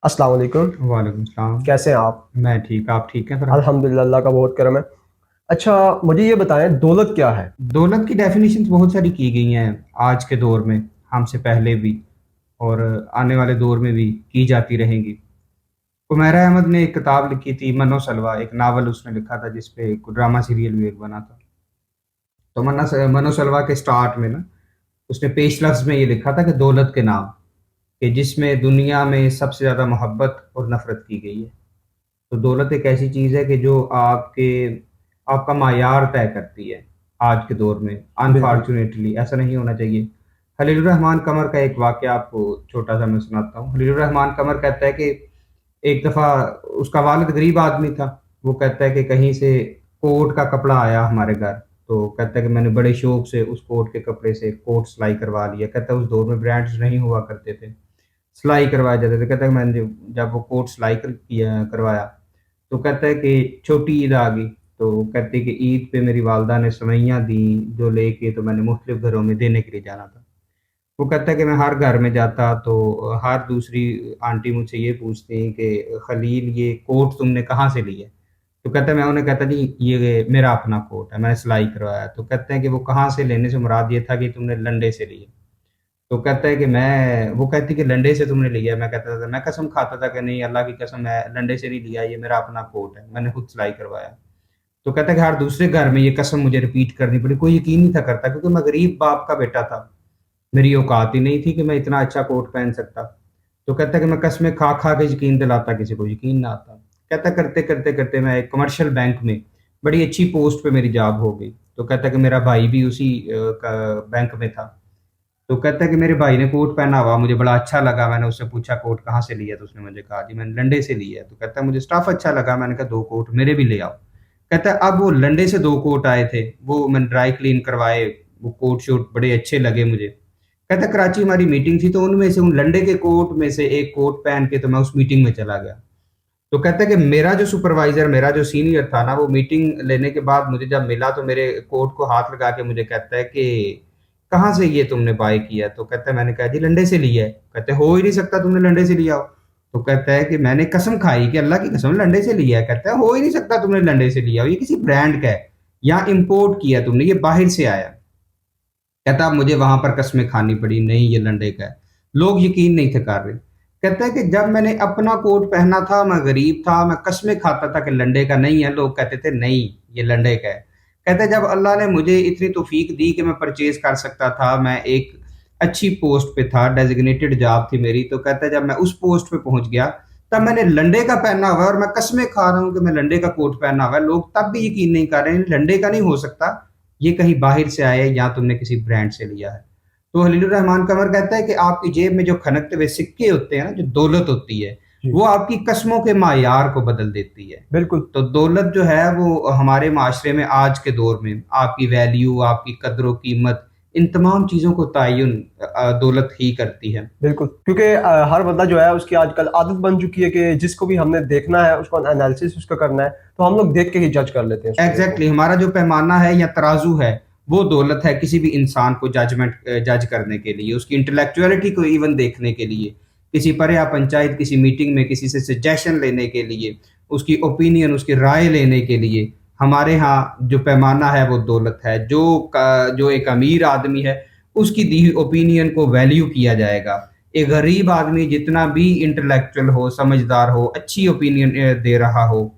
السلام علیکم. وعلیکم السلام. کیسے ہیں آپ؟ میں ٹھیک. آپ ٹھیک ہیں فرحان؟ الحمدللہ، اللہ کا بہت کرم ہے. اچھا، مجھے یہ بتائیں دولت کیا ہے؟ دولت کی ڈیفینیشنز بہت ساری کی گئی ہیں آج کے دور میں، ہم سے پہلے بھی اور آنے والے دور میں بھی کی جاتی رہیں گی. عمیرہ احمد نے ایک کتاب لکھی تھی من و سلویٰ، ایک ناول اس نے لکھا تھا جس پہ ایک ڈرامہ سیریل بھی ایک بنا تھا. تو من و سلویٰ کے سٹارٹ میں نا اس نے پیش لفظ میں یہ لکھا تھا کہ دولت کے نام، کہ جس میں دنیا میں سب سے زیادہ محبت اور نفرت کی گئی ہے. تو دولت ایک ایسی چیز ہے کہ جو آپ کا معیار طے کرتی ہے آج کے دور میں. بالکل. انفارچونیٹلی ایسا نہیں ہونا چاہیے. خلیل الرحمن قمر کا ایک واقعہ آپ کو چھوٹا سا میں سناتا ہوں. خلیل الرحمن قمر کہتا ہے کہ ایک دفعہ اس کا والد غریب آدمی تھا. وہ کہتا ہے کہ کہیں سے کوٹ کا کپڑا آیا ہمارے گھر. تو کہتا ہے کہ میں نے بڑے شوق سے اس کوٹ کے کپڑے سے کوٹ سلائی کروا لیا. کہتا ہے اس دور میں برانڈز نہیں ہوا کرتے تھے، سلائی کروائے جاتے تھے. کہتا ہے کہ میں نے جب وہ کوٹ سلائی کروایا تو کہتا ہے کہ چھوٹی عید آ گئی. تو کہتے ہیں کہ عید پہ میری والدہ نے سوئیاں دیں جو لے کے تو میں نے مختلف گھروں میں دینے کے لیے جانا تھا. وہ کہتا ہے کہ میں ہر گھر میں جاتا تو ہر دوسری آنٹی مجھ سے یہ پوچھتی ہیں کہ خلیل یہ کوٹ تم نے کہاں سے لی ہے؟ تو کہتا ہے میں انہیں کہتا جی یہ میرا اپنا کوٹ ہے، میں نے سلائی کروایا. تو کہتے ہیں کہ وہ کہاں سے لینے سے مراد یہ تھا کہ تم نے لنڈے سے لی ہے. تو کہتا ہے کہ وہ کہتی کہ لنڈے سے تم نے لیا ہے. میں کہتا تھا، میں قسم کھاتا تھا کہ نہیں اللہ کی قسم میں لنڈے سے نہیں لیا، یہ میرا اپنا کوٹ ہے، میں نے خود سلائی کروایا. تو کہتا ہے کہ ہر دوسرے گھر میں یہ قسم مجھے ریپیٹ کرنی پڑی. کوئی یقین نہیں تھا کرتا کیونکہ میں غریب باپ کا بیٹا تھا، میری اوقات ہی نہیں تھی کہ میں اتنا اچھا کوٹ پہن سکتا. تو کہتا ہے کہ میں قسمیں کھا کھا کے یقین دلاتا، کسی کو یقین نہ آتا. کہتا ہے کرتے کرتے کرتے میں ایک کمرشل بینک میں بڑی اچھی پوسٹ پہ میری جاب ہو گئی. تو کہتا ہے کہ میرا بھائی بھی اسی بینک میں تھا. تو کہتا ہے کہ میرے بھائی نے کوٹ پہنا ہوا، مجھے بڑا اچھا لگا. میں نے اس سے پوچھا کوٹ کہاں سے لیا؟ تو اس نے مجھے کہا جی میں نے لنڈے سے لیا ہے. تو کہتا ہے مجھے اسٹاف اچھا لگا، میں نے کہا دو کوٹ میرے بھی لے آؤ. کہتا ہے اب وہ لنڈے سے دو کوٹ آئے تھے، وہ میں نے ڈرائی کلین کروائے، وہ کوٹ شوٹ بڑے اچھے لگے مجھے. کہتا ہے کراچی ہماری میٹنگ تھی تو ان میں سے ان لنڈے کے کوٹ میں سے ایک کوٹ پہن کے تو میں اس میٹنگ میں چلا گیا. تو کہتا ہے کہ میرا جو سپروائزر، میرا جو سینئر تھا نا، وہ میٹنگ لینے کے بعد مجھے جب ملا تو میرے کوٹ کو ہاتھ لگا کے مجھے کہتا ہے کہ کہاں سے یہ تم نے بائی کیا؟ تو کہتا ہے میں نے کہا جی لنڈے سے لیا ہے. کہتے ہو ہی نہیں سکتا تم نے لنڈے سے لیا ہو. تو کہتا ہے کہ میں نے قسم کھائی کہ اللہ کی قسم لنڈے سے لیا ہے. کہتا ہے ہو ہی نہیں سکتا تم نے لنڈے سے لیا ہو، یہ کسی برانڈ کا ہے، یہاں امپورٹ کیا تم نے، یہ باہر سے آیا. کہتا اب مجھے وہاں پر قسمیں کھانی پڑی، نہیں یہ لنڈے کا ہے. لوگ یقین نہیں تھے کر رہے. کہتا ہے کہ جب میں نے اپنا کوٹ پہنا تھا میں غریب تھا، میں قسمیں کھاتا تھا کہ لنڈے کا نہیں ہے، لوگ کہتے تھے نہیں یہ لنڈے کا ہے. کہتا ہے جب اللہ نے مجھے اتنی توفیق دی کہ میں پرچیز کر سکتا تھا، میں ایک اچھی پوسٹ پہ تھا، ڈیزگنیٹڈ جاب تھی میری. تو کہتا ہے جب میں اس پوسٹ پہ پہنچ گیا تب میں نے لنڈے کا پہنا ہوا ہے اور میں قسمیں کھا رہا ہوں کہ میں لنڈے کا کوٹ پہنا ہوا ہے. لوگ تب بھی یقین نہیں کر رہے ہیں لنڈے کا نہیں ہو سکتا، یہ کہیں باہر سے آیا ہے یا تم نے کسی برانڈ سے لیا ہے. تو خلیل الرحمان قمر کہتا ہے کہ آپ کی جیب میں جو کھنکتے ہوئے سکے ہوتے ہیں نا، جو دولت ہوتی ہے، جی وہ آپ کی قسموں کے معیار کو بدل دیتی ہے. بالکل. تو دولت جو ہے وہ ہمارے معاشرے میں آج کے دور میں آپ کی ویلیو، آپ کی قدر و قیمت، ان تمام چیزوں کو تعین دولت ہی کرتی ہے. بالکل، کیونکہ ہر بندہ جو ہے اس کی آج کل عادت بن چکی ہے کہ جس کو بھی ہم نے دیکھنا ہے اس کو انالیسس اس کا کرنا ہے تو ہم لوگ دیکھ کے ہی جج کر لیتے ہیں اس چیزوں کو. ایگزیکٹلی ہمارا جو پیمانہ ہے یا ترازو ہے وہ دولت ہے کسی بھی انسان کو جج کرنے کے لیے، اس کی انٹلیکچولیٹی کو ایون دیکھنے کے لیے، کسی پریا پنچایت کسی میٹنگ میں کسی سے سجیشن لینے کے لیے، اس کی اوپینین، اس کی رائے لینے کے لیے ہمارے ہاں جو پیمانہ ہے وہ دولت ہے. جو ایک امیر آدمی ہے اس کی دی اوپینین کو ویلیو کیا جائے گا. ایک غریب آدمی جتنا بھی انٹلیکچوئل ہو، سمجھدار ہو، اچھی اوپینین دے رہا ہو،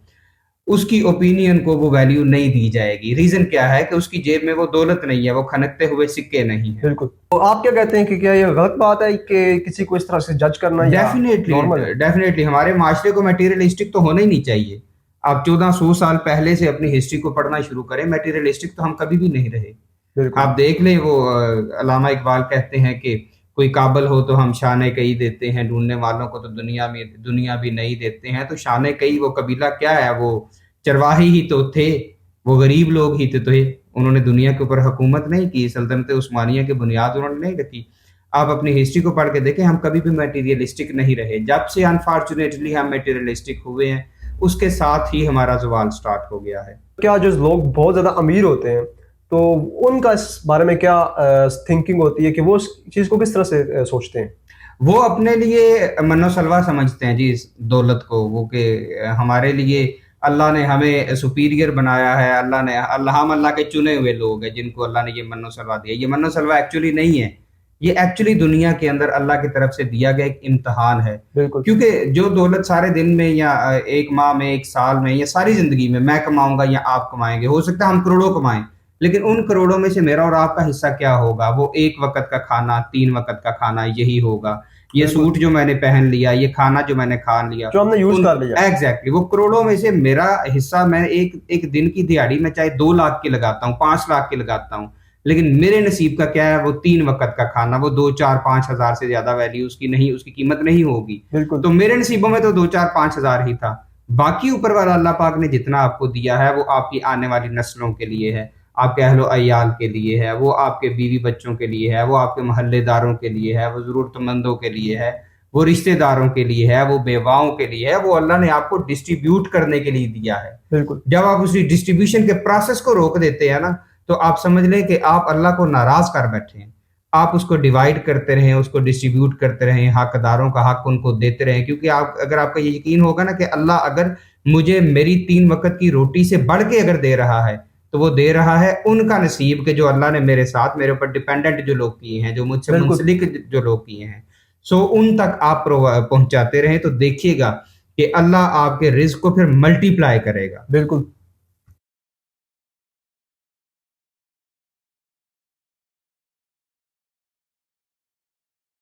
اس کی اوپینین کو وہ ویلیو نہیں دی جائے گی. ریزن کیا ہے کہ اس کی جیب میں وہ دولت نہیں ہے، وہ کھنکتے ہوئے سکے نہیں ہیں. بالکل. تو آپ کیا کہتے ہیں کہ کیا یہ غلط بات ہے کہ کسی کو اس طرح سے جج کرنا یا ڈیفینیٹلی نارمل ہے؟ ڈیفینیٹلی ہمارے معاشرے کو میٹیریلسٹک تو ہونا ہی نہیں چاہیے. آپ 1400 سال پہلے سے اپنی ہسٹری کو پڑھنا شروع کریں، میٹیریلسٹک تو ہم کبھی بھی نہیں رہے. بالکل. آپ دیکھ لیں، وہ علامہ اقبال کہتے ہیں کہ کوئی قابل ہو تو ہم شان کئی دیتے ہیں، ڈھونڈنے والوں کو تو دنیا بھی نہیں دیتے ہیں. تو شان کئی وہ قبیلہ کیا ہے؟ وہ چرواہی ہی تو تھے، وہ غریب لوگ ہی تھے. انہوں نے دنیا کے اوپر حکومت نہیں کی، سلطنت عثمانیہ کی بنیاد انہوں نے نہیں رکھی. آپ اپنی ہسٹری کو پڑھ کے دیکھیں، ہم کبھی بھی میٹیریلسٹک نہیں رہے. جب سے انفارچونیٹلی ہم میٹیریلسٹک ہوئے ہیں اس کے ساتھ ہی ہمارا زوال سٹارٹ ہو گیا ہے. کیا جو لوگ بہت زیادہ امیر ہوتے ہیں تو ان کا اس بارے میں کیا تھنکنگ ہوتی ہے کہ وہ اس چیز کو کس طرح سے سوچتے ہیں؟ وہ اپنے لیے من و سلوا سمجھتے ہیں جی اس دولت کو، وہ کہ ہمارے لیے اللہ نے ہمیں سپیریئر بنایا ہے، ہم اللہ کے چنے ہوئے لوگ ہیں جن کو اللہ نے یہ من و سلوا دیا. یہ من و سلوا ایکچولی نہیں ہے، یہ ایکچولی دنیا کے اندر اللہ کی طرف سے دیا گیا ایک امتحان ہے. بالکل کیونکہ جو دولت سارے دن میں یا ایک ماہ میں، ایک سال میں، یا ساری زندگی میں کماؤں گا یا آپ کمائیں گے، ہو سکتا ہے ہم کروڑوں کمائیں، لیکن ان کروڑوں میں سے میرا اور آپ کا حصہ کیا ہوگا؟ وہ ایک وقت کا کھانا، 3 وقت کا کھانا یہی ہوگا. یہ بالکل سوٹ جو میں نے پہن لیا، یہ کھانا جو میں نے کھا لیا، جو ہم نے یوز ان کر لیا. ایگزیکٹلی وہ کروڑوں میں سے میرا حصہ، میں ایک دن کی دیہڑی میں چاہے 2 لاکھ کی لگاتا ہوں، 5 لاکھ کی لگاتا ہوں، لیکن میرے نصیب کا کیا ہے؟ وہ 3 وقت کا کھانا، وہ 2 4 5 ہزار سے زیادہ ویلیو اس کی نہیں، اس کی قیمت نہیں ہوگی. بالکل تو میرے نصیبوں میں تو 2 4 5 ہزار ہی تھا. باقی اوپر والا اللہ پاک نے جتنا آپ کو دیا ہے وہ آپ کی آنے والی نسلوں کے لیے ہے، آپ کے اہل و عیال کے لیے ہے، وہ آپ کے بیوی بچوں کے لیے ہے، وہ آپ کے محلے داروں کے لیے ہے، وہ ضرورت مندوں کے لیے ہے، وہ رشتہ داروں کے لیے ہے، وہ بیواؤں کے لیے ہے. وہ اللہ نے آپ کو ڈسٹریبیوٹ کرنے کے لیے دیا ہے. بالکل جب آپ اسی ڈسٹریبیوشن کے پروسیس کو روک دیتے ہیں نا، تو آپ سمجھ لیں کہ آپ اللہ کو ناراض کر بیٹھے ہیں. آپ اس کو ڈیوائڈ کرتے رہیں، اس کو ڈسٹریبیوٹ کرتے رہیں، حق داروں کا حق ان کو دیتے رہیں. کیونکہ اگر آپ کا یہ یقین ہوگا نا کہ اللہ اگر مجھے میری 3 وقت کی روٹی سے بڑھ کے اگر دے رہا ہے، تو وہ دے رہا ہے ان کا نصیب، کہ جو اللہ نے میرے ساتھ، میرے اوپر ڈیپینڈنٹ جو لوگ کیے ہیں، جو مجھ سے بالکل منسلک جو لوگ کیے ہیں، ان تک آپ پہنچاتے رہیں، تو دیکھیے گا کہ اللہ آپ کے رزق کو پھر ملٹی پلائی کرے گا. بالکل